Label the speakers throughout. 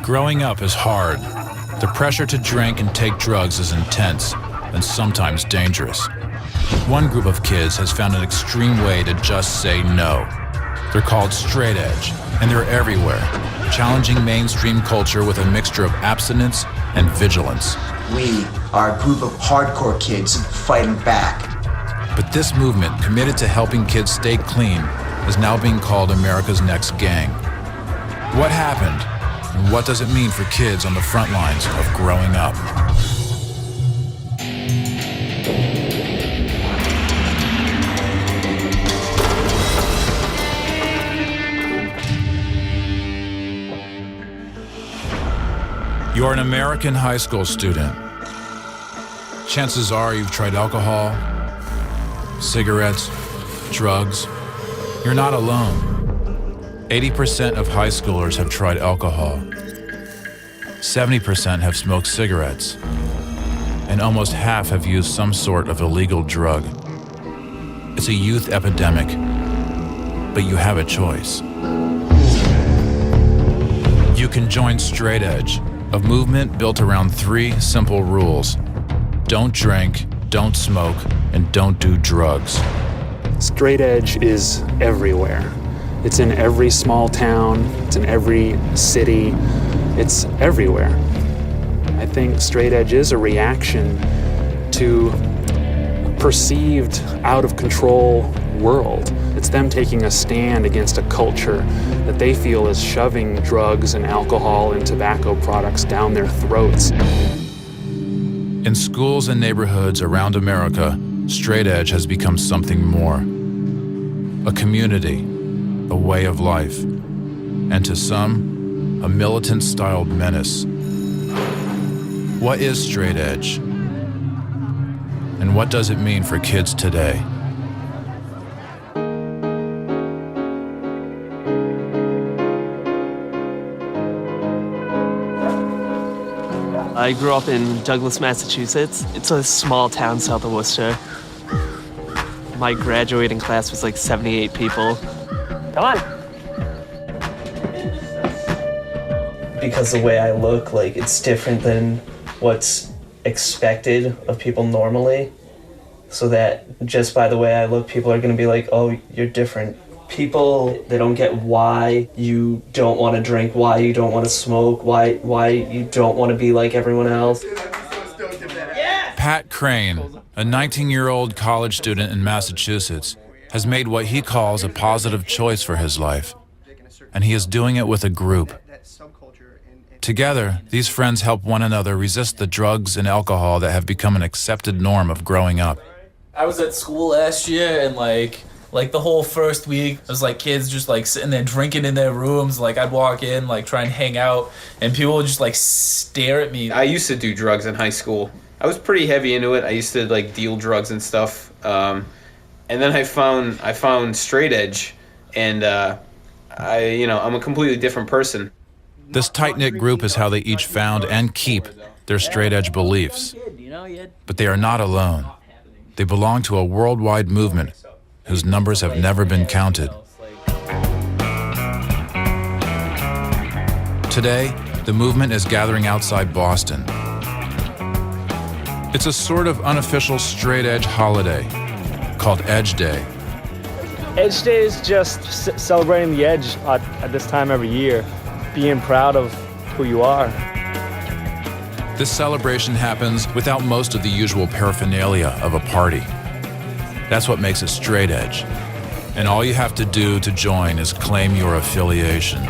Speaker 1: Growing up is hard. The pressure to drink and take drugs is intense and sometimes dangerous. One group of kids has found an extreme way to just say no. They're called straight edge, and they're everywhere, challenging mainstream culture with a mixture of abstinence and vigilance.
Speaker 2: We are a group of hardcore kids fighting back.
Speaker 1: But this movement, committed to helping kids stay clean, is now being called America's Next Gang. What happened, and what does it mean for kids on the front lines of growing up? You're an American high school student. Chances are you've tried alcohol, cigarettes, drugs. You're not alone. 80% of high schoolers have tried alcohol. 70% have smoked cigarettes. And almost half have used some sort of illegal drug. It's a youth epidemic, but you have a choice. You can join Straight Edge, a movement built around 3 simple rules. Don't drink, don't smoke, and don't do drugs.
Speaker 3: Straight edge is everywhere. It's in every small town, it's in every city, it's everywhere. I think straight edge is a reaction to a perceived out of control world. It's them taking a stand against a culture that they feel is shoving drugs and alcohol and tobacco products down their throats.
Speaker 1: In schools and neighborhoods around America, Straight Edge has become something more. A community, a way of life, and to some, a militant-styled menace. What is Straight Edge? And what does it mean for kids today?
Speaker 4: I grew up in Douglas, Massachusetts. It's a small town south of Worcester. My graduating class was like 78 people. Come on. Because the way I look, like, it's different than what's expected of people normally. So that just by the way I look, people are gonna be like, oh, you're different. People, they don't get why you don't want to drink, why you don't want to smoke, why you don't want to be like everyone else.
Speaker 1: Pat Crane, a 19-year-old college student in Massachusetts, has made what he calls a positive choice for his life, and he is doing it with a group. Together, these friends help one another resist the drugs and alcohol that have become an accepted norm of growing up.
Speaker 5: I was at school last year, and like the whole first week, it was like kids just like sitting there drinking in their rooms. Like I'd walk in, like try and hang out, and people would just like stare at me.
Speaker 6: I used to do drugs in high school. I was pretty heavy into it. I used to like deal drugs and stuff. And then I found Straight Edge, and I'm a completely different person.
Speaker 1: This tight-knit group is how they each found and keep their straight edge beliefs. But they are not alone. They belong to a worldwide movement whose numbers have never been counted. Today, the movement is gathering outside Boston. It's a sort of unofficial straight edge holiday called Edge Day.
Speaker 7: Edge Day is just celebrating the edge at this time every year, being proud of who you are.
Speaker 1: This celebration happens without most of the usual paraphernalia of a party. That's what makes it straight edge. And all you have to do to join is claim your affiliation.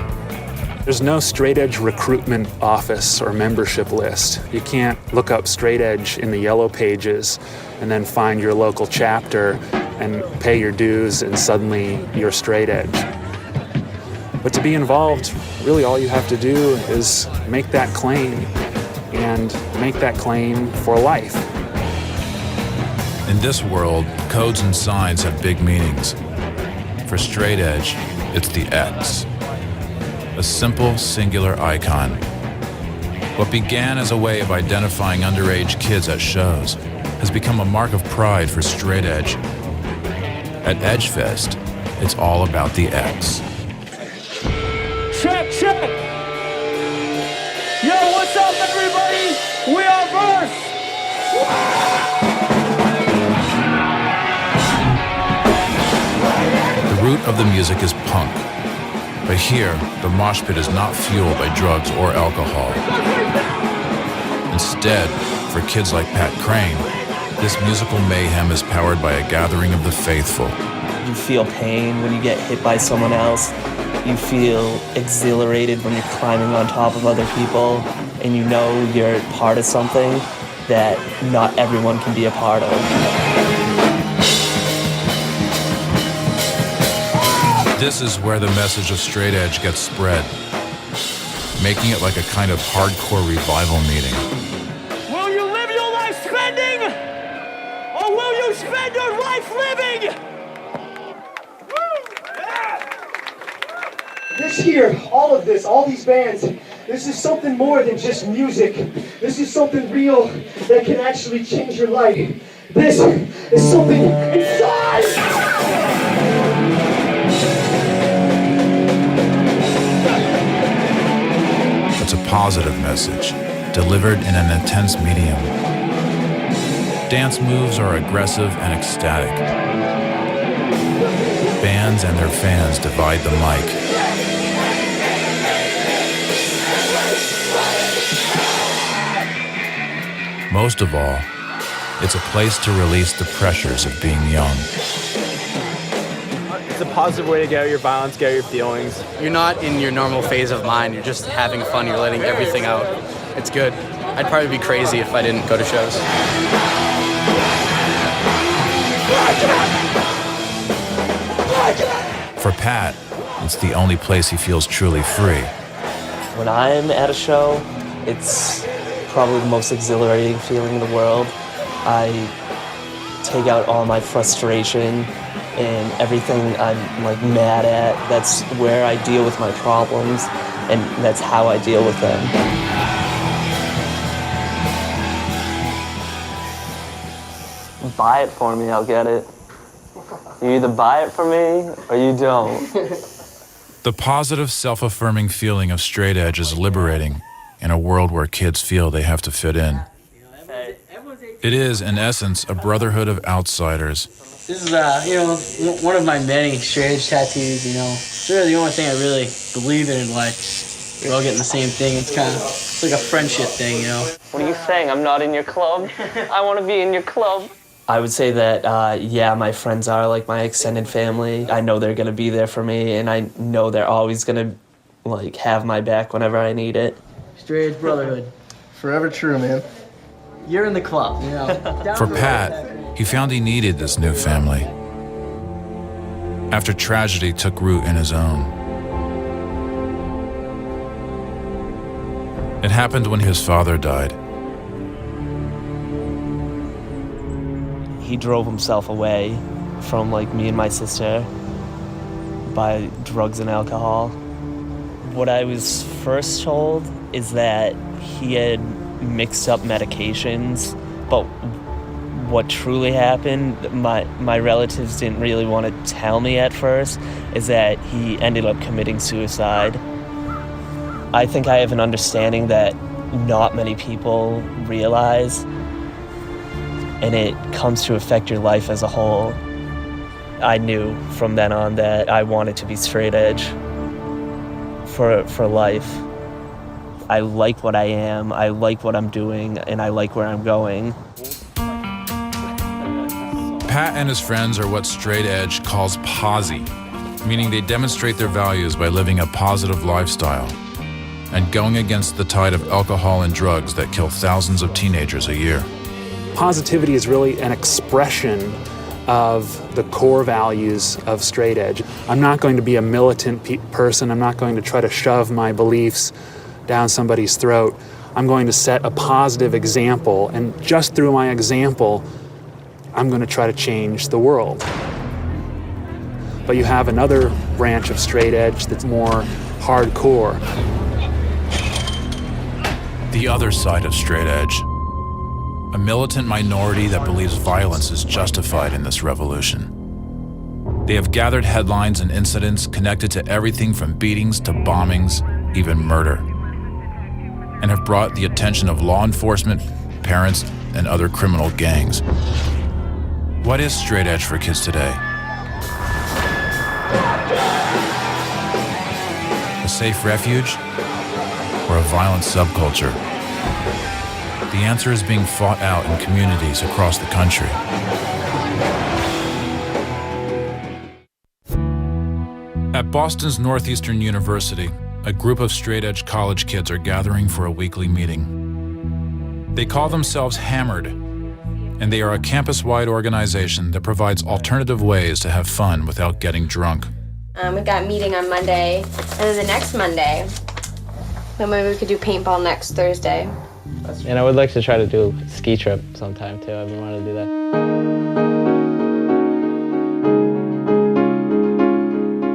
Speaker 3: There's no straight edge recruitment office or membership list. You can't look up straight edge in the yellow pages and then find your local chapter and pay your dues and suddenly you're straight edge. But to be involved, really all you have to do is make that claim, and make that claim for life.
Speaker 1: In this world, codes and signs have big meanings. For straight edge, it's the X. A simple, singular icon. What began as a way of identifying underage kids at shows has become a mark of pride for straight edge. At Edgefest, it's all about the X.
Speaker 7: Check, check! Everybody, we are first!
Speaker 1: The root of the music is punk. But here, the mosh pit is not fueled by drugs or alcohol. Instead, for kids like Pat Crane, this musical mayhem is powered by a gathering of the faithful.
Speaker 4: You feel pain when you get hit by someone else. You feel exhilarated when you're climbing on top of other people, and you know you're part of something that not everyone can be a part of.
Speaker 1: This is where the message of straight edge gets spread, making it like a kind of hardcore revival meeting.
Speaker 7: Will you live your life spending, or will you spend your life living?
Speaker 8: This here, all of this, all these bands, this is something more than just music. This is something real that can actually change your life. This is something inside!
Speaker 1: It's a positive message, delivered in an intense medium. Dance moves are aggressive and ecstatic. Bands and their fans divide the mic. Most of all, it's a place to release the pressures of being young.
Speaker 7: It's a positive way to get out your violence, get out your feelings.
Speaker 9: You're not in your normal phase of mind. You're just having fun. You're letting everything out. It's good. I'd probably be crazy if I didn't go to shows.
Speaker 1: For Pat, it's the only place he feels truly free.
Speaker 4: When I'm at a show, it's probably the most exhilarating feeling in the world. I take out all my frustration and everything I'm like mad at. That's where I deal with my problems, and that's how I deal with them. Buy it for me, I'll get it. You either buy it for me or you don't.
Speaker 1: The positive, self-affirming feeling of straight edge is liberating in a world where kids feel they have to fit in. It is, in essence, a brotherhood of outsiders.
Speaker 9: This is, one of my many straight edge tattoos, It's really the only thing I really believe in life. We're all getting the same thing. It's like a friendship thing,
Speaker 4: What are you saying? I'm not in your club? I want to be in your club. I would say that, yeah, my friends are like my extended family. I know they're going to be there for me, and I know they're always going to, have my back whenever I need it.
Speaker 9: Straight edge brotherhood.
Speaker 8: Forever true, man.
Speaker 9: You're in the club,
Speaker 1: For Pat, he found he needed this new family after tragedy took root in his own. It happened when his father died.
Speaker 4: He drove himself away from me and my sister by drugs and alcohol. What I was first told is that he had mixed up medications, but what truly happened, my relatives didn't really want to tell me at first, is that he ended up committing suicide. I think I have an understanding that not many people realize, and it comes to affect your life as a whole. I knew from then on that I wanted to be straight edge for life. I like what I am, I like what I'm doing, and I like where I'm going.
Speaker 1: Pat and his friends are what straight edge calls posy, meaning they demonstrate their values by living a positive lifestyle and going against the tide of alcohol and drugs that kill thousands of teenagers a year.
Speaker 3: Positivity is really an expression of the core values of straight edge. I'm not going to be a militant person. I'm not going to try to shove my beliefs down somebody's throat. I'm going to set a positive example, and just through my example, I'm going to try to change the world. But you have another branch of straight edge that's more hardcore.
Speaker 1: The other side of straight edge. A militant minority that believes violence is justified in this revolution. They have gathered headlines and incidents connected to everything from beatings to bombings, even murder. and have brought the attention of law enforcement, parents, and other criminal gangs. What is straight edge for kids today? A safe refuge or a violent subculture? The answer is being fought out in communities across the country. At Boston's Northeastern University, a group of straight-edge college kids are gathering for a weekly meeting. They call themselves Hammered, and they are a campus-wide organization that provides alternative ways to have fun without getting drunk.
Speaker 10: We've got a meeting on Monday, and then the next Monday, then maybe we could do paintball next Thursday.
Speaker 7: And I would like to try to do a ski trip sometime too. I've been wanting to do that.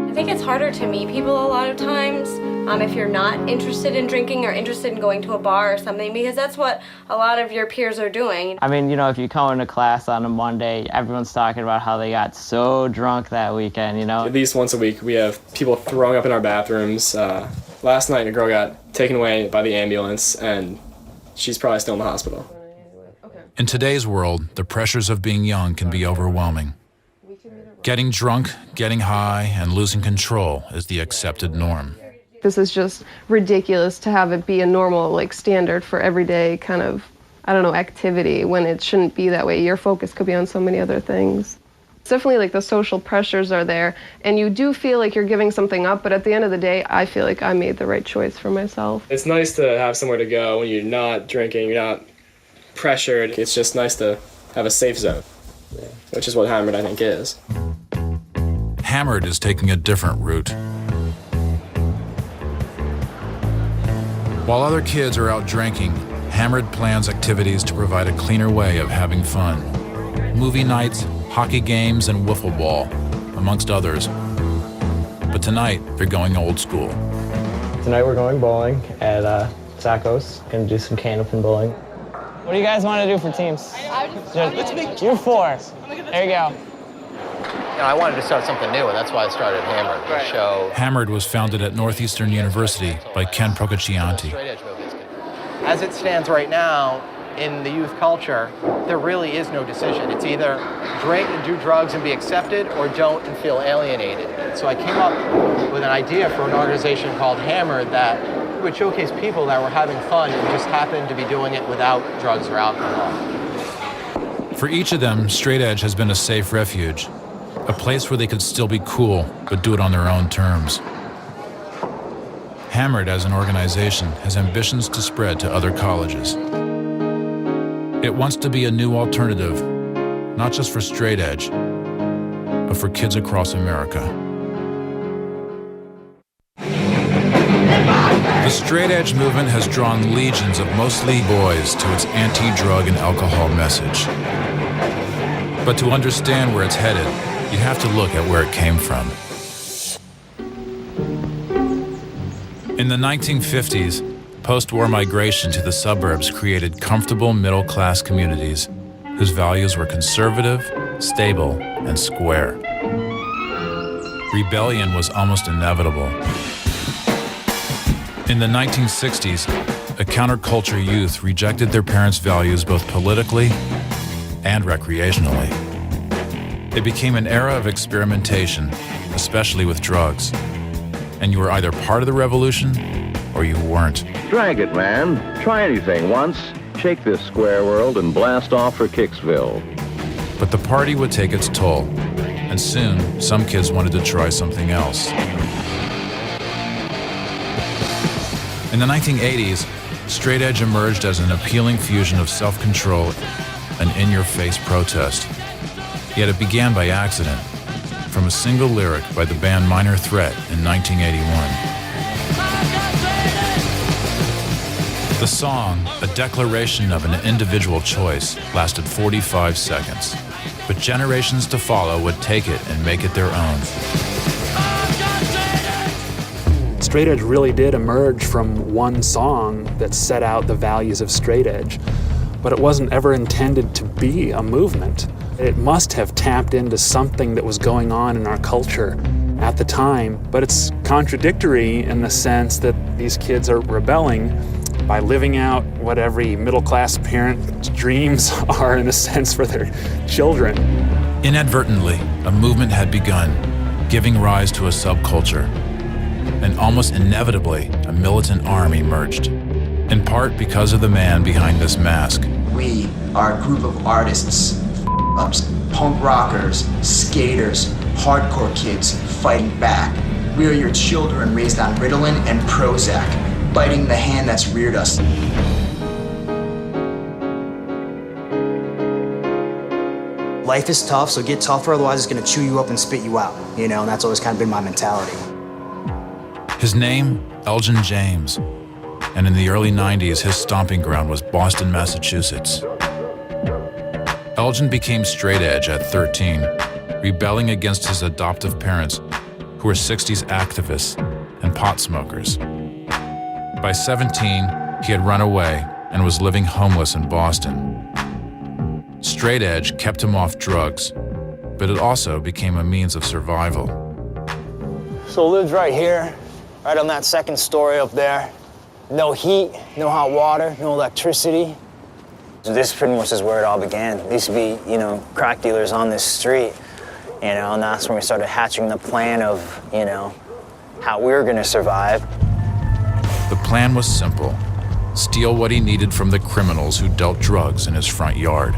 Speaker 10: I think it's harder to meet people a lot of times if you're not interested in drinking or interested in going to a bar or something, because that's what a lot of your peers are doing.
Speaker 9: I mean, you know, if you come into class on a Monday, everyone's talking about how they got so drunk that weekend, you know?
Speaker 11: At least once a week, we have people throwing up in our bathrooms. Last night, a girl got taken away by the ambulance, and she's probably still in the hospital.
Speaker 1: In today's world, the pressures of being young can be overwhelming. Getting drunk, getting high, and losing control is the accepted norm.
Speaker 12: This is just ridiculous to have it be a normal, like, standard for everyday kind of, I don't know, activity when it shouldn't be that way. Your focus could be on so many other things. It's definitely like the social pressures are there, and you do feel like you're giving something up, but at the end of the day, I feel like I made the right choice for myself.
Speaker 11: It's nice to have somewhere to go when you're not drinking, you're not pressured. It's just nice to have a safe zone, which is what Hammered, I think, is.
Speaker 1: Hammered is taking a different route. While other kids are out drinking, Hammered plans activities to provide a cleaner way of having fun. Movie nights, hockey games, and wiffle ball, amongst others. But tonight, they're going old school.
Speaker 7: Tonight we're going bowling at Sacco's. Gonna do some can open bowling. What do you guys want to do for teams? You're four. There you go.
Speaker 13: You know, I wanted to start something new, and that's why I started Hammered, the show.
Speaker 1: Hammered was founded at Northeastern University by Ken Procaccianti.
Speaker 13: As it stands right now, in the youth culture, there really is no decision. It's either drink and do drugs and be accepted, or don't and feel alienated. So I came up with an idea for an organization called Hammered that would showcase people that were having fun and just happened to be doing it without drugs or alcohol.
Speaker 1: For each of them, straight edge has been a safe refuge, a place where they could still be cool, but do it on their own terms. Hammered as an organization has ambitions to spread to other colleges. It wants to be a new alternative, not just for straight edge, but for kids across America. The straight edge movement has drawn legions of mostly boys to its anti-drug and alcohol message. But to understand where it's headed, you have to look at where it came from. In the 1950s, post-war migration to the suburbs created comfortable middle-class communities whose values were conservative, stable, and square. Rebellion was almost inevitable. In the 1960s, a counterculture youth rejected their parents' values both politically and recreationally. It became an era of experimentation, especially with drugs. And you were either part of the revolution or you weren't.
Speaker 14: Drag it, man. Try anything once. Shake this square world and blast off for Kicksville.
Speaker 1: But the party would take its toll, and soon some kids wanted to try something else. In the 1980s, straight edge emerged as an appealing fusion of self-control and in-your-face protest. Yet it began by accident, from a single lyric by the band Minor Threat in 1981. The song, a declaration of an individual choice, lasted 45 seconds, but generations to follow would take it and make it their own.
Speaker 3: Straight edge really did emerge from one song that set out the values of straight edge, but it wasn't ever intended to be a movement. It must have tapped into something that was going on in our culture at the time, but it's contradictory in the sense that these kids are rebelling by living out what every middle-class parent's dreams are, in a sense, for their children.
Speaker 1: Inadvertently, a movement had begun, giving rise to a subculture. And almost inevitably, a militant arm emerged, in part because of the man behind this mask.
Speaker 2: We are a group of artists, ups, punk rockers, skaters, hardcore kids fighting back. We are your children raised on Ritalin and Prozac, biting the hand that's reared us.
Speaker 15: Life is tough, so get tougher, otherwise it's gonna chew you up and spit you out, you know, and that's always kind of been my mentality.
Speaker 1: His name, Elgin James, and in the early 90s, his stomping ground was Boston, Massachusetts. Elgin became straight edge at 13, rebelling against his adoptive parents, who were 60s activists and pot smokers. By 17, he had run away and was living homeless in Boston. Straight edge kept him off drugs, but it also became a means of survival.
Speaker 7: So lived right here, right on that second story up there. No heat, no hot water, no electricity. So this pretty much is where it all began. There used to be, you know, crack dealers on this street, you know, and that's when we started hatching the plan of, you know, how we were gonna survive.
Speaker 1: The plan was simple: steal what he needed from the criminals who dealt drugs in his front yard.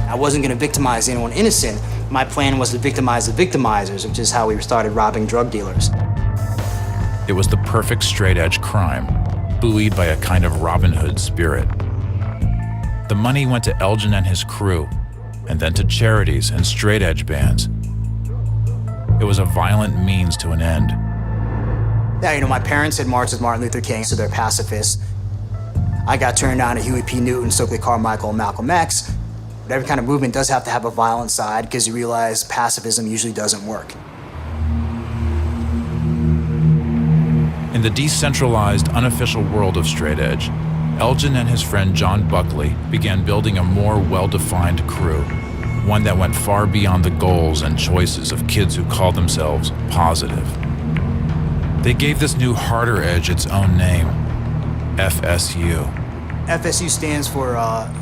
Speaker 15: I wasn't gonna victimize anyone innocent. My plan was to victimize the victimizers, which is how we started robbing drug dealers.
Speaker 1: It was the perfect straight-edge crime, buoyed by a kind of Robin Hood spirit. The money went to Elgin and his crew, and then to charities and straight-edge bands. It was a violent means to an end.
Speaker 15: Yeah, you know, my parents had marched with Martin Luther King, so they're pacifists. I got turned on to Huey P. Newton, Stokely Carmichael, and Malcolm X. But every kind of movement does have to have a violent side, because you realize pacifism usually doesn't work.
Speaker 1: In the decentralized, unofficial world of straight edge, Elgin and his friend John Buckley began building a more well-defined crew, one that went far beyond the goals and choices of kids who called themselves positive. They gave this new harder edge its own name, FSU.
Speaker 15: FSU stands for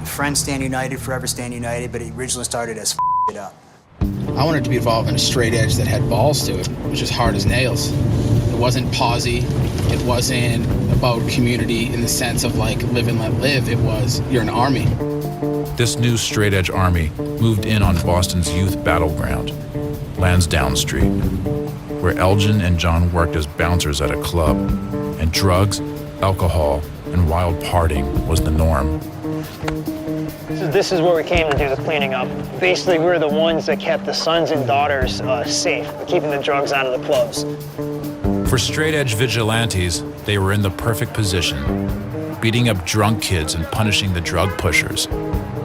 Speaker 15: Friends Stand United, Forever Stand United, but it originally started as F*** It Up.
Speaker 16: I wanted to be involved in a straight edge that had balls to it, which is hard as nails. It wasn't posy, it wasn't about community in the sense of like live and let live, it was you're an army.
Speaker 1: This new straight edge army moved in on Boston's youth battleground, Lansdowne Street, where Elgin and John worked as bouncers at a club, and drugs, alcohol, and wild partying was the norm.
Speaker 7: So this is where we came to do the cleaning up. Basically, we were the ones that kept the sons and daughters safe, keeping the drugs out of the clubs.
Speaker 1: For straight-edge vigilantes, they were in the perfect position, beating up drunk kids and punishing the drug pushers.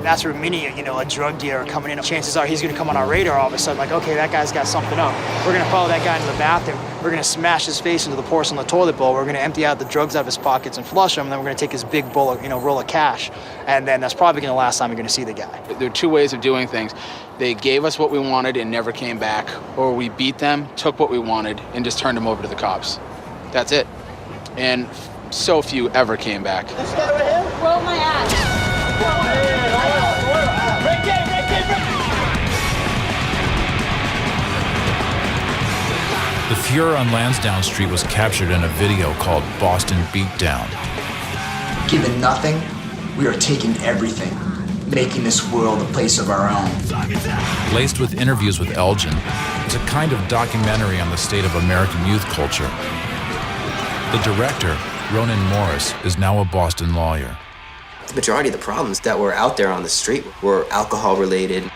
Speaker 15: That's where many, you know, a drug dealer coming in, chances are he's gonna come on our radar all of a sudden, like, okay, that guy's got something up. We're gonna follow that guy into the bathroom. We're gonna smash his face into the porcelain toilet bowl. We're gonna empty out the drugs out of his pockets and flush them, and then we're gonna take his big bowl of, roll of cash. And then that's probably gonna last time you're gonna see the guy.
Speaker 16: There are two ways of doing things. They gave us what we wanted and never came back, or we beat them, took what we wanted, and just turned them over to the cops. That's it. And so few ever came back.
Speaker 17: This guy right here? Roll my ass.
Speaker 1: The furor on Lansdowne Street was captured in a video called Boston Beatdown.
Speaker 2: Given nothing, we are taking everything, making this world a place of our own.
Speaker 1: Laced with interviews with Elgin, it's a kind of documentary on the state of American youth culture. The director, Ronan Morris, is now a Boston lawyer.
Speaker 18: The majority of the problems that were out there on the street were alcohol-related.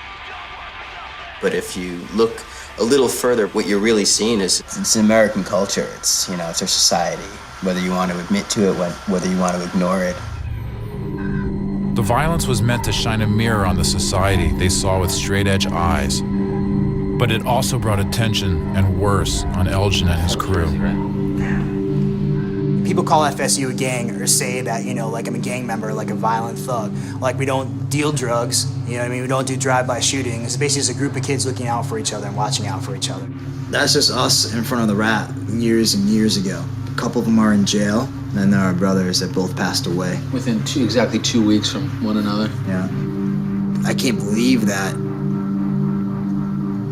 Speaker 18: But if you look a little further, what you're really seeing is it's an American culture. It's, it's our society, whether you want to admit to it, whether you want to ignore it.
Speaker 1: The violence was meant to shine a mirror on the society they saw with straight-edge eyes. But it also brought attention, and worse, on Elgin and his crew.
Speaker 15: People call FSU a gang or say that, like I'm a gang member, like a violent thug. Like we don't deal drugs, we don't do drive-by shootings. It's basically just a group of kids looking out for each other and watching out for each other.
Speaker 19: That's just us in front of the rat years and years ago. A couple of them are in jail.
Speaker 18: and there are brothers that both passed away.
Speaker 19: Within exactly 2 weeks from one another.
Speaker 18: Yeah. I can't believe that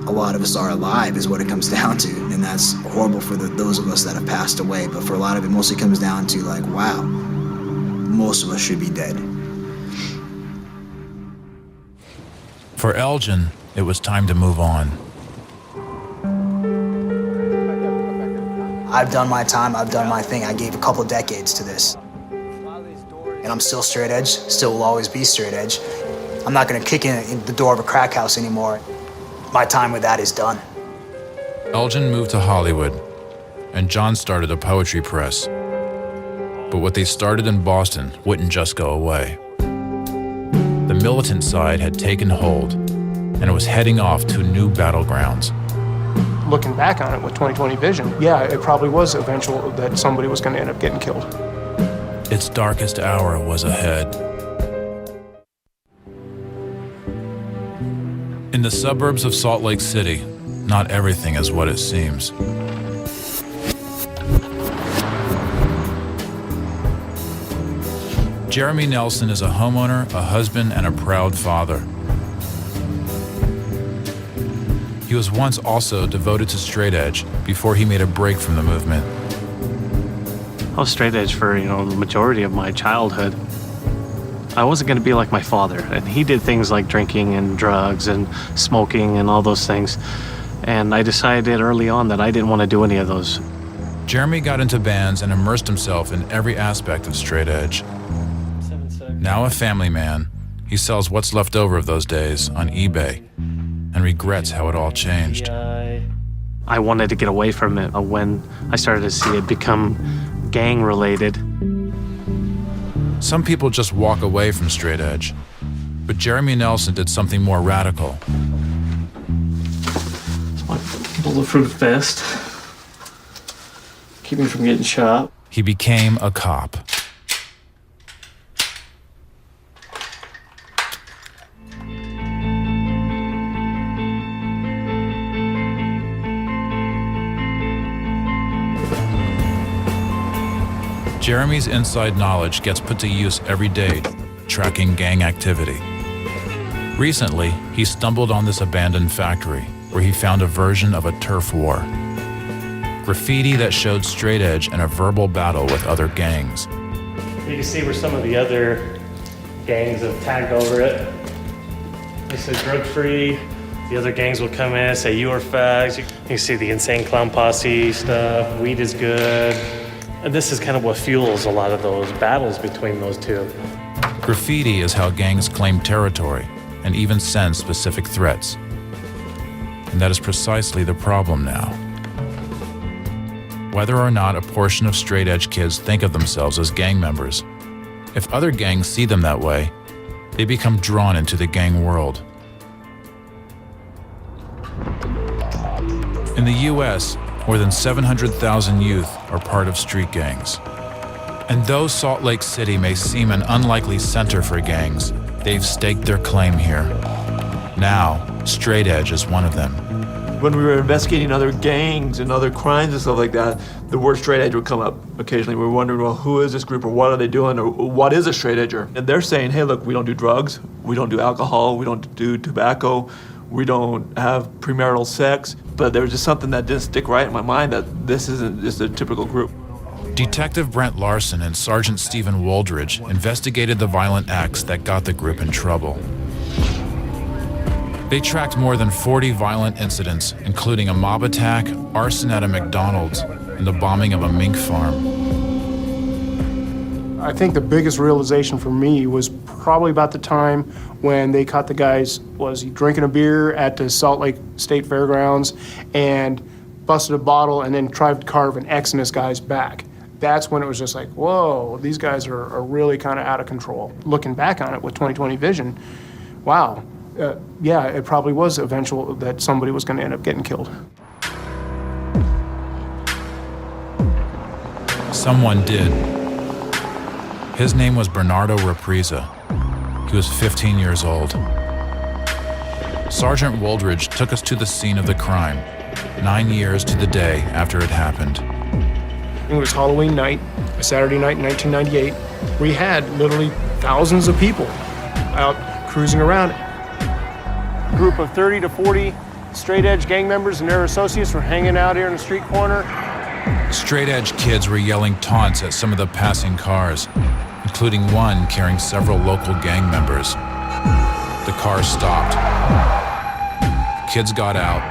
Speaker 18: a lot of us are alive is what it comes down to. And that's horrible for those of us that have passed away. But for a lot of it mostly comes down to like, wow, most of us should be dead.
Speaker 1: For Elgin, it was time to move on.
Speaker 2: I've done my time, I've done my thing. I gave a couple decades to this. And I'm still straight edge, still will always be straight edge. I'm not gonna kick in the door of a crack house anymore. My time with that is done.
Speaker 1: Elgin moved to Hollywood, and John started a poetry press. But what they started in Boston wouldn't just go away. The militant side had taken hold, and it was heading off to new battlegrounds.
Speaker 20: Looking back on it with 20/20 vision, yeah, it probably was eventual that somebody was going to end up getting killed.
Speaker 1: Its darkest hour was ahead. In the suburbs of Salt Lake City, not everything is what it seems. Jeremy Nelson is a homeowner, a husband, and a proud father. He was once also devoted to straight edge before he made a break from the movement.
Speaker 21: I was straight edge for, the majority of my childhood. I wasn't going to be like my father, and he did things like drinking and drugs and smoking and all those things. And I decided early on that I didn't want to do any of those.
Speaker 1: Jeremy got into bands and immersed himself in every aspect of straight edge. Now a family man, he sells what's left over of those days on eBay and regrets how it all changed.
Speaker 21: I wanted to get away from it when I started to see it become gang-related.
Speaker 1: Some people just walk away from straight edge, but Jeremy Nelson did something more radical.
Speaker 21: My bulletproof vest, keep me from getting shot.
Speaker 1: He became a cop. Jeremy's inside knowledge gets put to use every day, tracking gang activity. Recently, he stumbled on this abandoned factory where he found a version of a turf war. Graffiti that showed straight edge in a verbal battle with other gangs.
Speaker 21: You can see where some of the other gangs have tagged over it. They said drug-free. The other gangs will come in and say, you are fags. You can see the Insane Clown Posse stuff, weed is good. And this is kind of what fuels a lot of those battles between those two.
Speaker 1: Graffiti is how gangs claim territory and even send specific threats. And that is precisely the problem now. Whether or not a portion of straight edge kids think of themselves as gang members, if other gangs see them that way, they become drawn into the gang world. In the US, more than 700,000 youth are part of street gangs. And though Salt Lake City may seem an unlikely center for gangs, they've staked their claim here. Now, straight edge is one of them.
Speaker 22: When we were investigating other gangs and other crimes and stuff like that, the word straight edge would come up occasionally. We were wondering, well, who is this group, or what are they doing, or what is a straight edger? And they're saying, hey, look, we don't do drugs, we don't do alcohol, we don't do tobacco, we don't have premarital sex. But there was just something that didn't stick right in my mind, that this isn't just a typical group.
Speaker 1: Detective Brent Larson and Sergeant Stephen Woldridge investigated the violent acts that got the group in trouble. They tracked more than 40 violent incidents, including a mob attack, arson at a McDonald's, and the bombing of a mink farm.
Speaker 20: I think the biggest realization for me was probably about the time when they caught the guys, was he drinking a beer at the Salt Lake State Fairgrounds and busted a bottle and then tried to carve an X in this guy's back. That's when it was just like, whoa, these guys are really kind of out of control. Looking back on it with 20/20 vision, wow, yeah, it probably was eventual that somebody was going to end up getting killed.
Speaker 1: Someone did. His name was Bernardo Represa. He was 15 years old. Sergeant Woldridge took us to the scene of the crime, 9 years to the day after it happened.
Speaker 20: It was Halloween night. A Saturday night in 1998, we had literally thousands of people out cruising around. A group of 30 to 40 straight edge gang members and their associates were hanging out here in the street corner.
Speaker 1: Straight edge kids were yelling taunts at some of the passing cars, including one carrying several local gang members. The car stopped. Kids got out,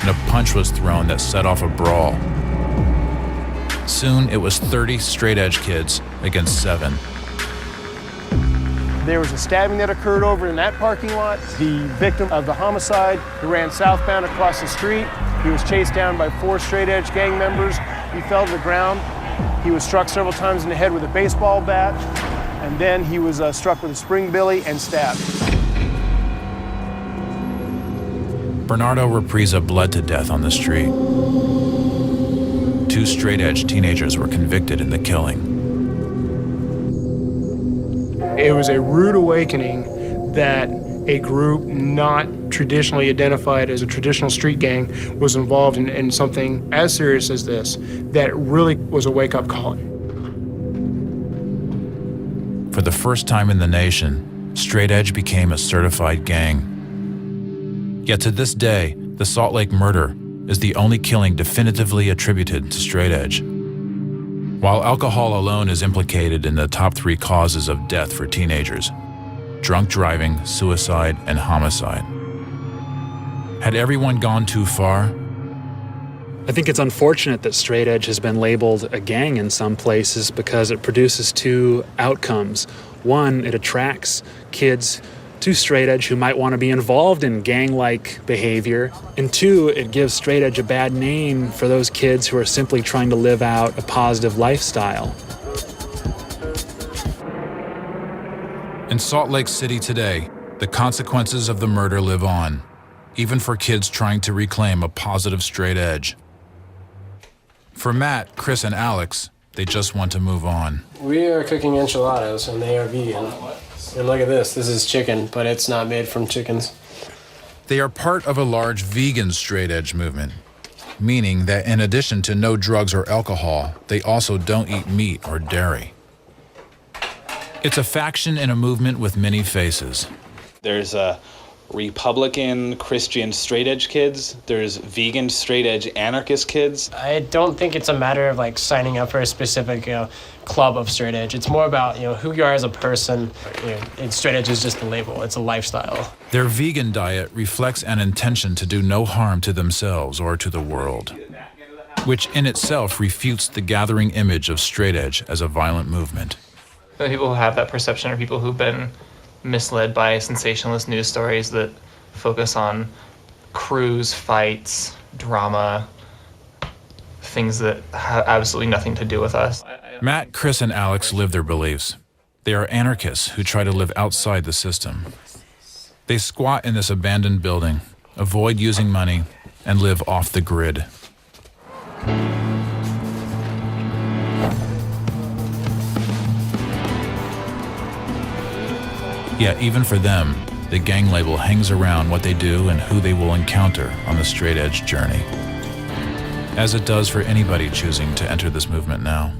Speaker 1: and a punch was thrown that set off a brawl. Soon, it was 30 straight edge kids against 7.
Speaker 20: There was a stabbing that occurred over in that parking lot. The victim of the homicide who ran southbound across the street, he was chased down by 4 straight edge gang members. He fell to the ground. He was struck several times in the head with a baseball bat, and then he was struck with a spring billy and stabbed.
Speaker 1: Bernardo Represa bled to death on the street. 2 straight edge teenagers were convicted in the killing.
Speaker 20: It was a rude awakening that a group not traditionally identified as a traditional street gang was involved in something as serious as this, that really was a wake-up call.
Speaker 1: For the first time in the nation, straight edge became a certified gang. Yet to this day, the Salt Lake murder is the only killing definitively attributed to straight edge. While alcohol alone is implicated in the top 3 causes of death for teenagers: drunk driving, suicide, and homicide. Had everyone gone too far?
Speaker 3: I think it's unfortunate that straight edge has been labeled a gang in some places because it produces 2 outcomes. One, it attracts kids to straight edge who might want to be involved in gang-like behavior. And 2, it gives straight edge a bad name for those kids who are simply trying to live out a positive lifestyle.
Speaker 1: In Salt Lake City today, the consequences of the murder live on, even for kids trying to reclaim a positive straight edge. For Matt, Chris, and Alex, they just want to move on.
Speaker 11: We are cooking enchiladas, and they are vegan. And look at this. This is chicken, but it's not made from chickens.
Speaker 1: They are part of a large vegan straight edge movement, meaning that in addition to no drugs or alcohol, they also don't eat meat or dairy. It's a faction in a movement with many faces.
Speaker 5: There's Republican Christian straight edge kids. There's vegan straight edge anarchist kids.
Speaker 11: I don't think it's a matter of like signing up for a specific club of straight edge. It's more about who you are as a person. And straight edge is just a label. It's a lifestyle.
Speaker 1: Their vegan diet reflects an intention to do no harm to themselves or to the world, which in itself refutes the gathering image of straight edge as a violent movement.
Speaker 6: The people who have that perception are people who've been misled by sensationalist news stories that focus on crews, fights, drama, things that have absolutely nothing to do with us.
Speaker 1: Matt, Chris, and Alex live their beliefs. They are anarchists who try to live outside the system. They squat in this abandoned building, avoid using money, and live off the grid. Yet even for them, the gang label hangs around what they do and who they will encounter on the straight edge journey, as it does for anybody choosing to enter this movement now.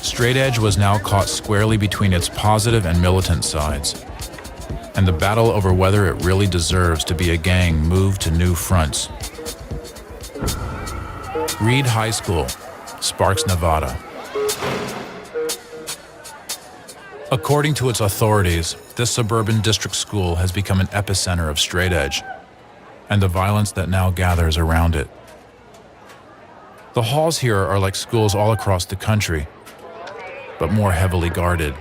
Speaker 1: Straight edge was now caught squarely between its positive and militant sides, and the battle over whether it really deserves to be a gang moved to new fronts. Reed High School, Sparks, Nevada. According to its authorities, this suburban district school has become an epicenter of straight edge and the violence that now gathers around it. The halls here are like schools all across the country, but more heavily guarded.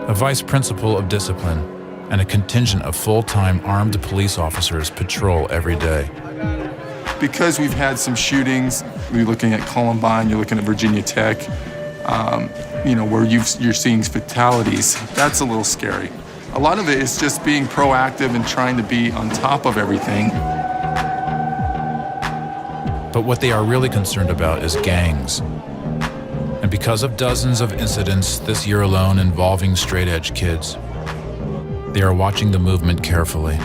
Speaker 1: A vice principal of discipline and a contingent of full-time armed police officers patrol every day.
Speaker 23: Because we've had some shootings, you're looking at Columbine, you're looking at Virginia Tech, where you're seeing fatalities, that's a little scary. A lot of it is just being proactive and trying to be on top of everything.
Speaker 1: But what they are really concerned about is gangs. And because of dozens of incidents this year alone involving straight edge kids, They are watching the movement carefully.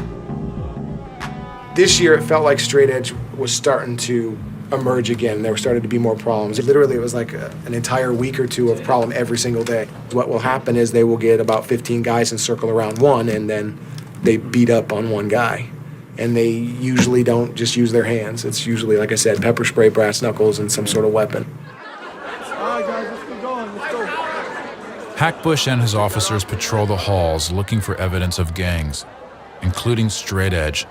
Speaker 20: This year, it felt like straight edge was starting to emerge again. There started to be more problems. Literally, it was like an entire week or two of problem every single day. What will happen is they will get about 15 guys and circle around one, and then they beat up on one guy. And they usually don't just use their hands. It's usually, like I said, pepper spray, brass knuckles, and some sort of weapon.
Speaker 1: Hackbush and his officers patrol the halls looking for evidence of gangs, including straight edge.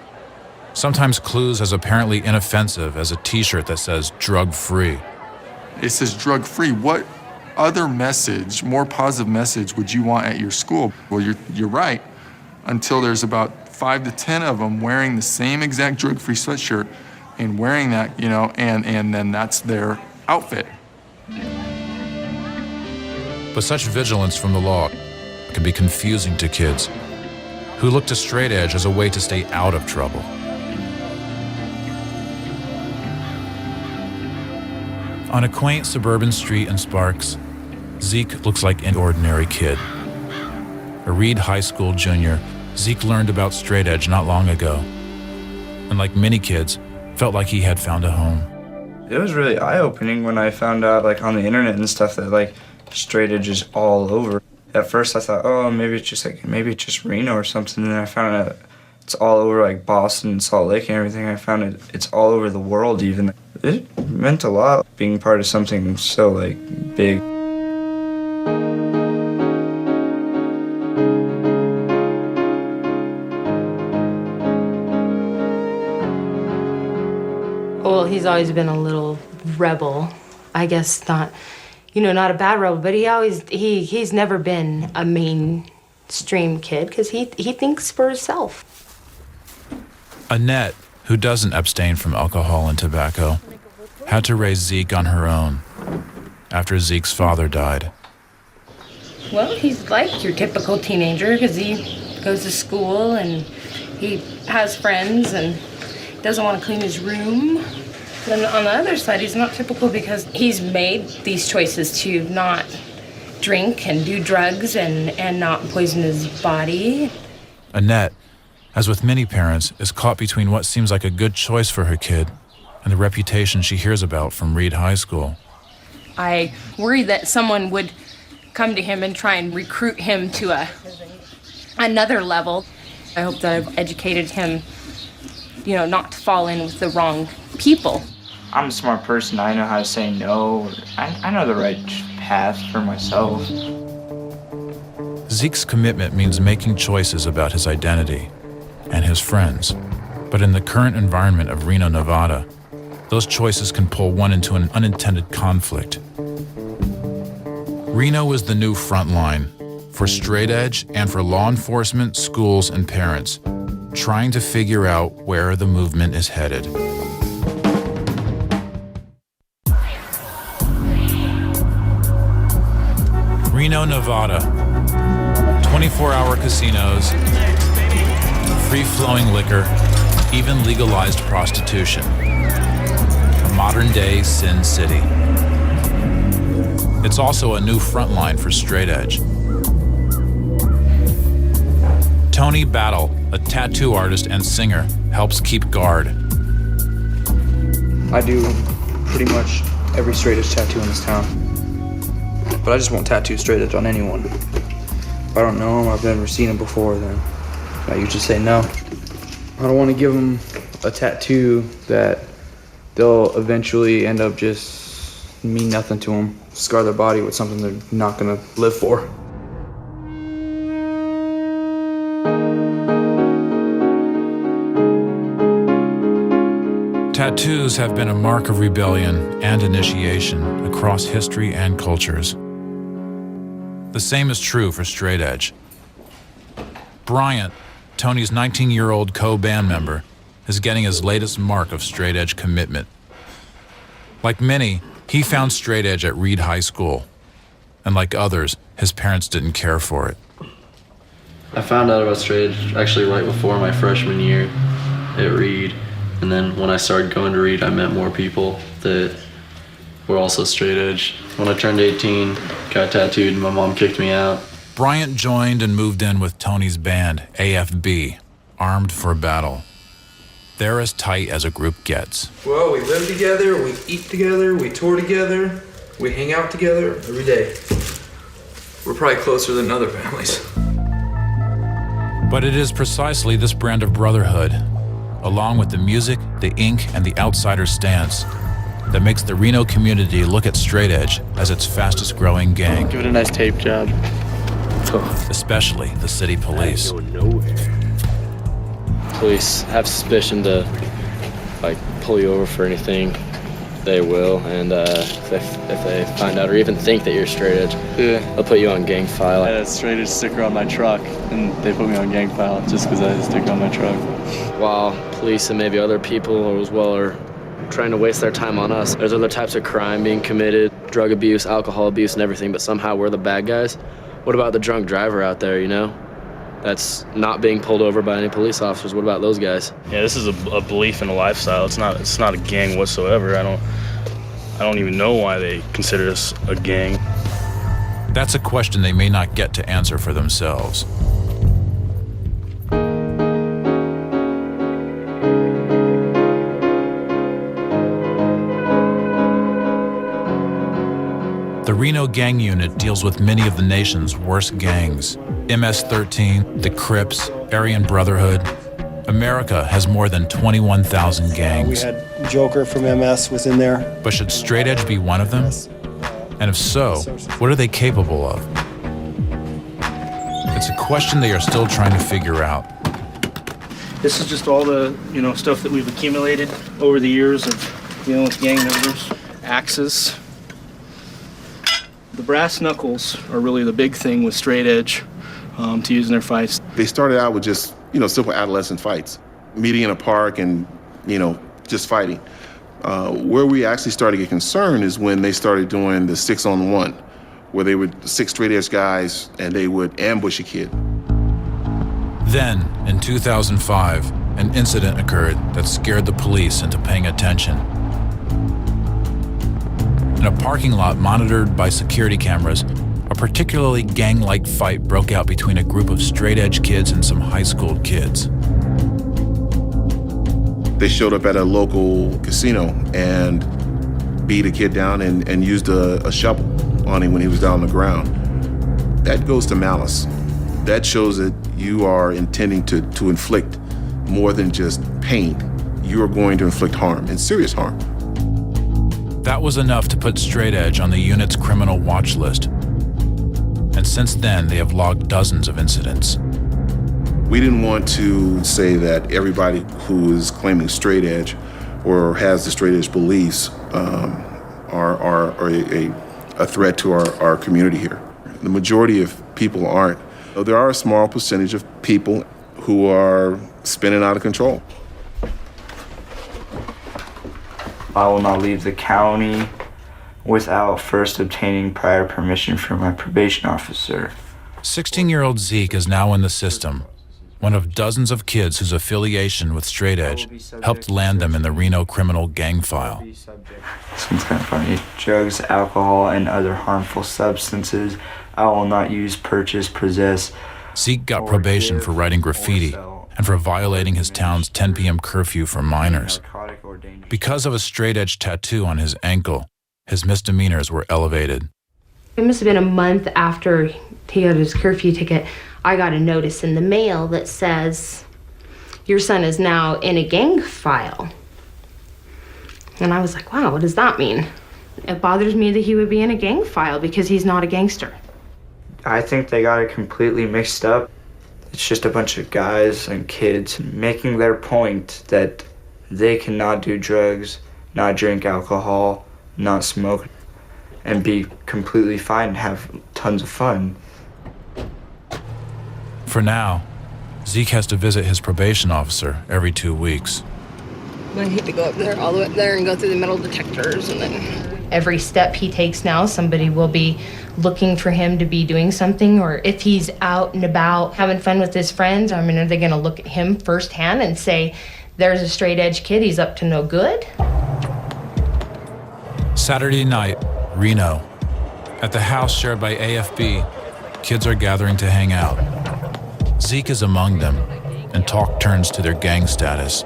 Speaker 1: Sometimes clues as apparently inoffensive as a t-shirt that says drug-free.
Speaker 23: It says drug-free. What other message, more positive message, would you want at your school? Well, you're right. Until there's about 5 to 10 of them wearing the same exact drug-free sweatshirt and wearing that, and then that's their outfit.
Speaker 1: But such vigilance from the law can be confusing to kids who look to straight edge as a way to stay out of trouble. On a quaint suburban street in Sparks, Zeke looks like an ordinary kid. A Reed High School junior, Zeke learned about straight edge not long ago, and like many kids, felt like he had found a home.
Speaker 4: It was really eye-opening when I found out, on the internet and stuff, that straight edge is all over. At first I thought, oh, maybe it's just Reno or something, and then I found out it's all over Boston and Salt Lake and everything. I found it's all over the world even. It meant a lot being part of something so big.
Speaker 8: Well, he's always been a little rebel. I guess not a bad rebel, but he's never been a mainstream kid because he thinks for himself.
Speaker 1: Annette, who doesn't abstain from alcohol and tobacco, had to raise Zeke on her own after Zeke's father died.
Speaker 8: Well, he's like your typical teenager because he goes to school and he has friends and doesn't want to clean his room. But on the other side, he's not typical because he's made these choices to not drink and do drugs and not poison his body.
Speaker 1: Annette, as with many parents, is caught between what seems like a good choice for her kid and the reputation she hears about from Reed High School.
Speaker 8: I worry that someone would come to him and try and recruit him to another level. I hope that I've educated him, not to fall in with the wrong people.
Speaker 4: I'm a smart person. I know how to say no. I know the right path for myself.
Speaker 1: Zeke's commitment means making choices about his identity and his friends. But in the current environment of Reno, Nevada, those choices can pull one into an unintended conflict. Reno is the new front line for straight edge and for law enforcement, schools, and parents, trying to figure out where the movement is headed. Reno, Nevada. 24-hour casinos, free-flowing liquor, even legalized prostitution. A modern-day Sin City. It's also a new front line for straight edge. Tony Battle, a tattoo artist and singer, helps keep guard.
Speaker 10: I do pretty much every straight edge tattoo in this town. But I just won't tattoo straight edge on anyone. If I don't know them, I've never seen them before, then I usually say no. I don't want to give them a tattoo that they'll eventually end up just mean nothing to them, scar their body with something they're not going to live for.
Speaker 1: Tattoos have been a mark of rebellion and initiation across history and cultures. The same is true for straight edge. Bryant, Tony's 19-year-old co-band member, is getting his latest mark of straight edge commitment. Like many, he found straight edge at Reed High School. And like others, his parents didn't care for it.
Speaker 24: I found out about straight edge actually right before my freshman year at Reed. And then when I started going to Reed, I met more people that were also straight edge. When I turned 18, got tattooed, and my mom kicked me out.
Speaker 1: Bryant joined and moved in with Tony's band, AFB, armed for battle. They're as tight as a group gets.
Speaker 10: Well, we live together, we eat together, we tour together, we hang out together every day. We're probably closer than other families.
Speaker 1: But it is precisely this brand of brotherhood, along with the music, the ink, and the outsider stance, that makes the Reno community look at Straight Edge as its fastest growing gang.
Speaker 11: Give it a nice tape job.
Speaker 1: Especially the city police.
Speaker 9: Police have suspicion to pull you over for anything, they will. And if they find out or even think that you're straight edge, they'll put you on gang file.
Speaker 12: I had a straight edge sticker on my truck, and they put me on gang file just because I had a sticker on my truck.
Speaker 9: While police and maybe other people as well are trying to waste their time on us, there's other types of crime being committed, drug abuse, alcohol abuse, and everything, but somehow we're the bad guys. What about the drunk driver out there, that's not being pulled over by any police officers? What about those guys?
Speaker 13: Yeah, this is a belief and a lifestyle. It's not a gang whatsoever. I don't even know why they consider us a gang.
Speaker 1: That's a question they may not get to answer for themselves. The Reno Gang Unit deals with many of the nation's worst gangs. MS-13, the Crips, Aryan Brotherhood. America has more than 21,000 gangs.
Speaker 14: We had Joker from MS was in there.
Speaker 1: But should Straight Edge be one of them? And if so, what are they capable of? It's a question they are still trying to figure out.
Speaker 25: This is just all the, stuff that we've accumulated over the years of dealing with gang members. Axes. The brass knuckles are really the big thing with Straight Edge to use in their fights.
Speaker 26: They started out with just, simple adolescent fights, meeting in a park and, just fighting. Where we actually started to get concerned is when they started doing the 6-on-1, where they would 6 Straight Edge guys and they would ambush a kid.
Speaker 1: Then, in 2005, an incident occurred that scared the police into paying attention. In a parking lot monitored by security cameras, a particularly gang-like fight broke out between a group of straight-edge kids and some high-school kids.
Speaker 26: They showed up at a local casino and beat a kid down and used a shovel on him when he was down on the ground. That goes to malice. That shows that you are intending to inflict more than just pain. You are going to inflict harm, and serious harm.
Speaker 1: That was enough to put Straight Edge on the unit's criminal watch list. And since then, they have logged dozens of incidents.
Speaker 26: We didn't want to say that everybody who is claiming Straight Edge or has the Straight Edge beliefs are a threat to our community here. The majority of people aren't. There are a small percentage of people who are spinning out of control.
Speaker 4: I will not leave the county without first obtaining prior permission from my probation officer.
Speaker 1: 16-year-old Zeke is now in the system, one of dozens of kids whose affiliation with Straight Edge helped land them in the Reno criminal gang file.
Speaker 4: It's kind of funny. Drugs, alcohol, and other harmful substances I will not use, purchase, possess.
Speaker 1: Zeke got probation for writing graffiti and for violating his town's 10 p.m. curfew for minors. Because of a Straight Edge tattoo on his ankle, his misdemeanors were elevated.
Speaker 8: It must have been a month after he got his curfew ticket, I got a notice in the mail that says, your son is now in a gang file. And I was like, wow, what does that mean? It bothers me that he would be in a gang file because he's not a gangster.
Speaker 4: I think they got it completely mixed up. It's just a bunch of guys and kids making their point that they cannot do drugs, not drink alcohol, not smoke, and be completely fine and have tons of fun.
Speaker 1: For now, Zeke has to visit his probation officer every 2 weeks.
Speaker 8: I hate to go up there, all the way up there and go through the metal detectors, and then every step he takes now, somebody will be looking for him to be doing something, or if he's out and about having fun with his friends, are they going to look at him firsthand and say, there's a Straight Edge kid, he's up to no good?
Speaker 1: Saturday night, Reno. At the house shared by AFB, kids are gathering to hang out. Zeke is among them, and talk turns to their gang status.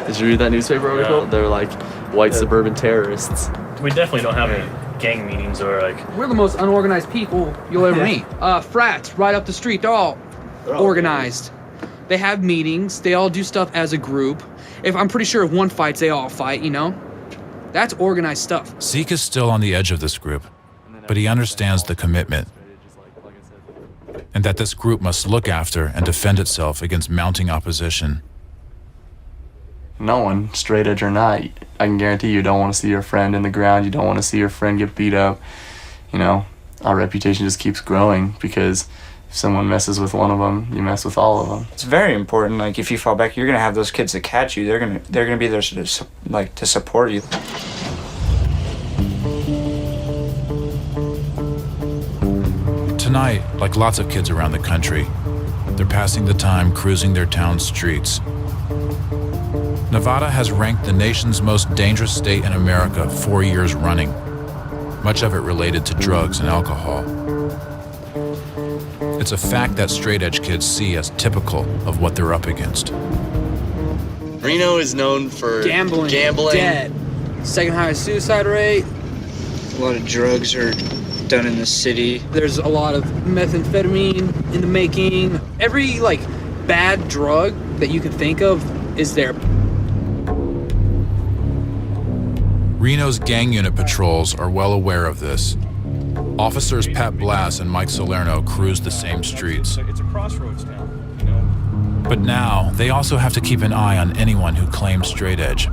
Speaker 9: Did you read that newspaper article? They're like white suburban terrorists.
Speaker 21: We definitely don't have any gang meetings or like.
Speaker 7: We're the most unorganized people you'll ever meet. Frats right up the street, they're all organized. They have meetings, they all do stuff as a group. I'm pretty sure if one fights, they all fight, you know? That's organized stuff.
Speaker 1: Zeke is still on the edge of this group, but he understands the commitment and that this group must look after and defend itself against mounting opposition.
Speaker 9: No one, straight edge or not, I can guarantee you don't want to see your friend in the ground. You don't want to see your friend get beat up. You know, our reputation just keeps growing because if someone messes with one of them, you mess with all of them.
Speaker 4: It's very important. Like if you fall back, you're gonna have those kids that catch you. They're gonna be there to support you.
Speaker 1: Tonight, like lots of kids around the country, they're passing the time cruising their town streets. Nevada has ranked the nation's most dangerous state in America 4 years running, much of it related to drugs and alcohol. It's a fact that straight-edge kids see as typical of what they're up against.
Speaker 9: Reno is known for
Speaker 7: gambling. Dead. Second highest suicide rate.
Speaker 4: A lot of drugs are done in the city.
Speaker 7: There's a lot of methamphetamine in the making. Every bad drug that you can think of is there.
Speaker 1: Reno's gang unit patrols are well aware of this. Officers Pat Blass and Mike Salerno cruise the same streets.
Speaker 21: It's a crossroads town, you know?
Speaker 1: But now, they also have to keep an eye on anyone who claims straight edge.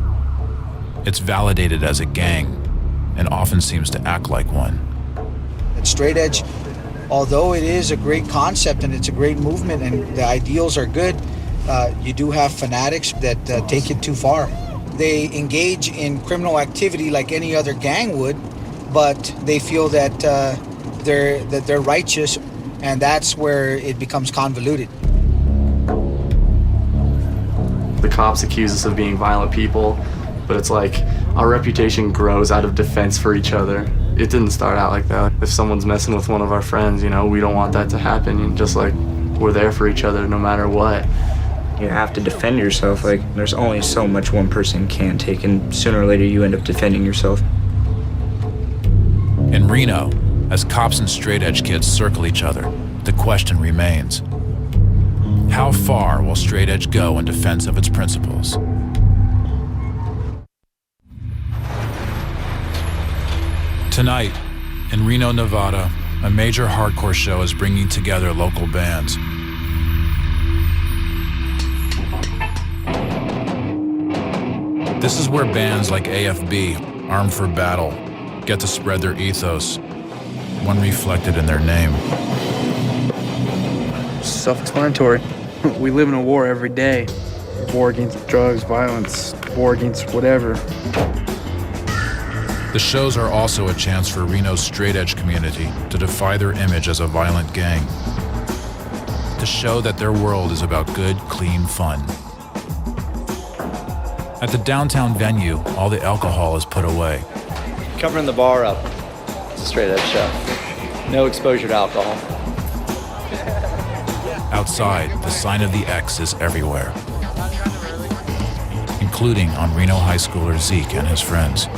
Speaker 1: It's validated as a gang, and often seems to act like one.
Speaker 15: Straight edge, although it is a great concept and it's a great movement and the ideals are good, you do have fanatics that take it too far. They engage in criminal activity like any other gang would, but they feel that they're righteous, and that's where it becomes convoluted.
Speaker 9: The cops accuse us of being violent people, but it's like our reputation grows out of defense for each other. It didn't start out like that. If someone's messing with one of our friends, you know, we don't want that to happen. Just like we're there for each other no matter what.
Speaker 4: You have to defend yourself. Like there's only so much one person can take, and sooner or later you end up defending yourself.
Speaker 1: In Reno, as cops and straight-edge kids circle each other, the question remains: how far will straight edge go in defense of its principles? Tonight, in Reno, Nevada, a major hardcore show is bringing together local bands. This is where bands like AFB, Armed for Battle, get to spread their ethos, one reflected in their name.
Speaker 7: Self-explanatory. We live in a war every day. War against drugs, violence, war against whatever.
Speaker 1: The shows are also a chance for Reno's straight-edge community to defy their image as a violent gang, to show that their world is about good, clean fun. At the downtown venue, all the alcohol is put away.
Speaker 24: Covering the bar up. It's a straight edge show. No exposure to alcohol.
Speaker 1: Outside, the sign of the X is everywhere, including on Reno high schooler Zeke and his friends.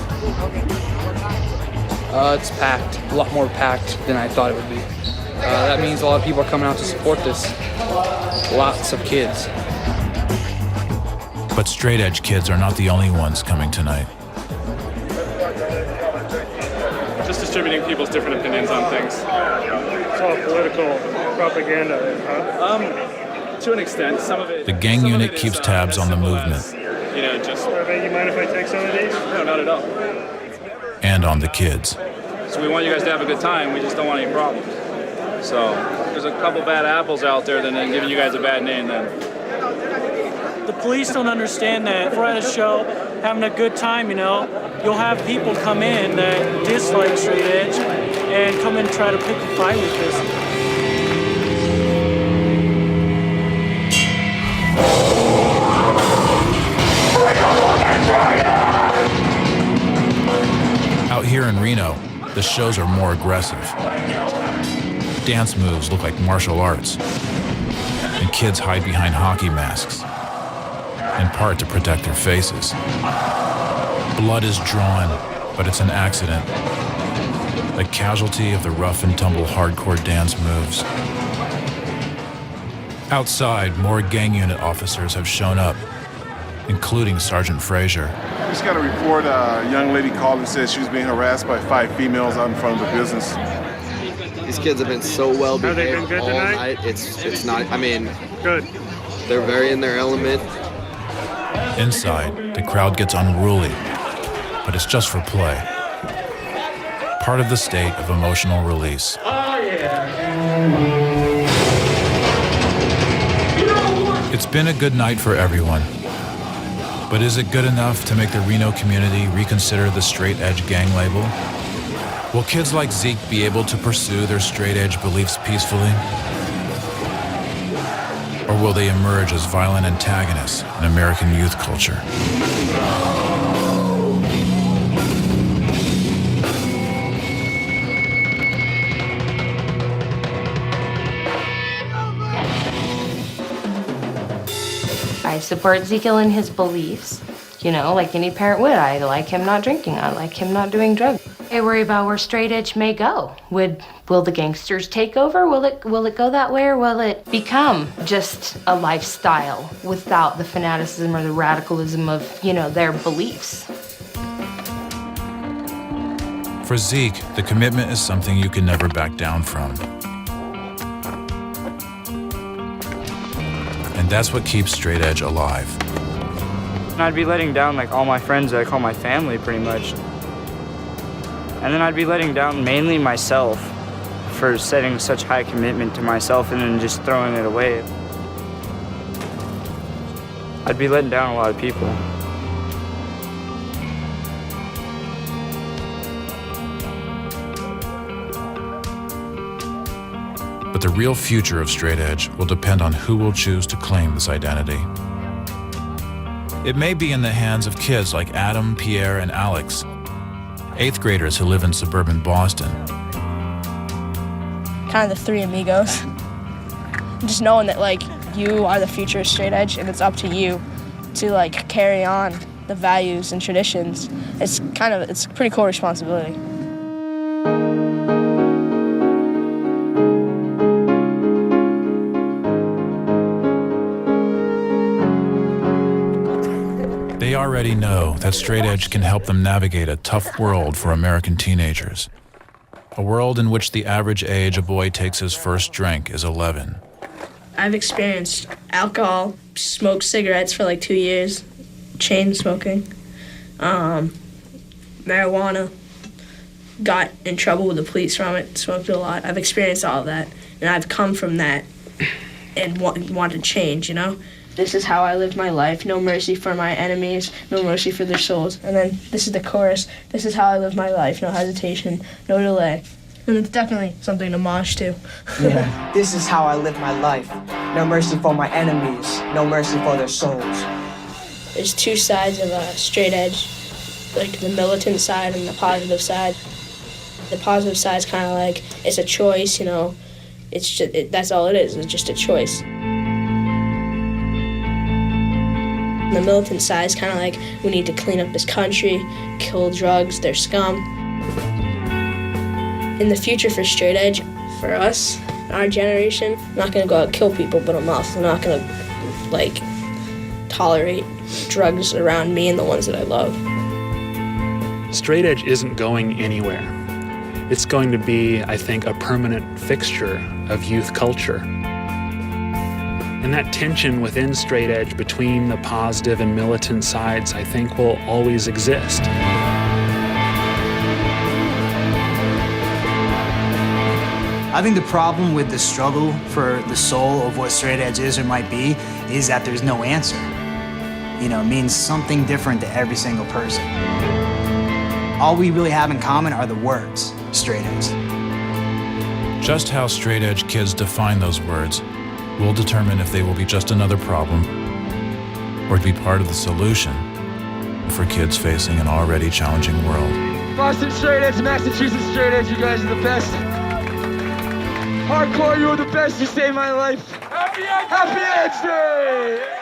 Speaker 7: It's packed. A lot more packed than I thought it would be. That means a lot of people are coming out to support this. Lots of kids.
Speaker 1: But straight-edge kids are not the only ones coming tonight.
Speaker 21: Just distributing people's different opinions on things.
Speaker 20: It's all political propaganda.
Speaker 21: To an extent, some of it.
Speaker 1: The gang unit keeps tabs on the movement.
Speaker 21: You know, just.
Speaker 20: You mind if I take some of these?
Speaker 21: No, not at all.
Speaker 1: And on the kids.
Speaker 21: So we want you guys to have a good time. We just don't want any problems. So there's a couple bad apples out there that are giving you guys a bad name then.
Speaker 16: The police don't understand that. If we're at a show, having a good time, you know, you'll have people come in that dislike straight edge and come in and try to pick a fight with us.
Speaker 1: Out here in Reno, the shows are more aggressive. dance moves look like martial arts, and kids hide behind hockey masks, in part to protect their faces. Blood is drawn, but it's an accident, a casualty of the rough and tumble hardcore dance moves. Outside, more gang unit officers have shown up, including Sergeant Frazier.
Speaker 2: We just got a report. A young lady called and said she was being harassed by 5 females out in front of the business.
Speaker 9: These kids have been so well behaved all night. It's not, I mean, good. They're very in their element.
Speaker 1: Inside, the crowd gets unruly, but it's just for play. Part of the state of emotional release.
Speaker 3: Oh, yeah.
Speaker 1: It's been a good night for everyone. But is it good enough to make the Reno community reconsider the straight edge gang label? Will kids like Zeke be able to pursue their straight edge beliefs peacefully? Or will they emerge as violent antagonists in American youth culture?
Speaker 8: I support Ezekiel in his beliefs, you know, like any parent would. I like him not drinking. I like him not doing drugs. I worry about where straight edge may go. Will the gangsters take over? Will it go that way, or will it become just a lifestyle without the fanaticism or the radicalism of, you know, their beliefs?
Speaker 1: For Zeke, the commitment is something you can never back down from. And that's what keeps straight edge alive.
Speaker 4: And I'd be letting down like all my friends that I call my family pretty much. And then I'd be letting down mainly myself for setting such high commitment to myself and then just throwing it away. I'd be letting down a lot of people.
Speaker 1: But the real future of straight edge will depend on who will choose to claim this identity. It may be in the hands of kids like Adam, Pierre, and Alex, 8th graders who live in suburban Boston.
Speaker 17: Kind of the three amigos. Just knowing that like you are the future of straight edge and it's up to you to like carry on the values and traditions. It's a pretty cool responsibility.
Speaker 1: They already know that straight edge can help them navigate a tough world for American teenagers. A world in which the average age a boy takes his first drink is 11.
Speaker 17: I've experienced alcohol, smoked cigarettes for like 2 years, chain smoking, marijuana, got in trouble with the police from it, smoked it a lot. I've experienced all of that, and I've come from that and want to change, you know? This is how I lived my life. No mercy for my enemies, no mercy for their souls. And then this is the chorus. This is how I live my life. No hesitation, no delay. And it's definitely something to mosh to.
Speaker 18: Yeah. This is how I live my life. No mercy for my enemies, no mercy for their souls.
Speaker 17: There's two sides of a straight edge, like the militant side and the positive side. The positive side's kind of like, it's a choice, you know. It's just, that's all it is. It's just a choice. The militant side is kind of like, we need to clean up this country, kill drugs, they're scum. In the future for straight edge, for us, our generation, I'm not gonna go out and kill people, but I'm also not gonna, like, tolerate drugs around me and the ones that I love.
Speaker 19: Straight edge isn't going anywhere. It's going to be, I think, a permanent fixture of youth culture. And that tension within straight edge between the positive and militant sides, I think, will always exist.
Speaker 22: I think the problem with the struggle for the soul of what straight edge is or might be is that there's no answer. You know, it means something different to every single person. All we really have in common are the words, straight edge.
Speaker 1: Just how straight edge kids define those words will determine if they will be just another problem or be part of the solution for kids facing an already challenging world.
Speaker 3: Boston straight edge, Massachusetts straight edge, you guys are the best. Hardcore, you were the best. You saved my life. Happy Edge Day!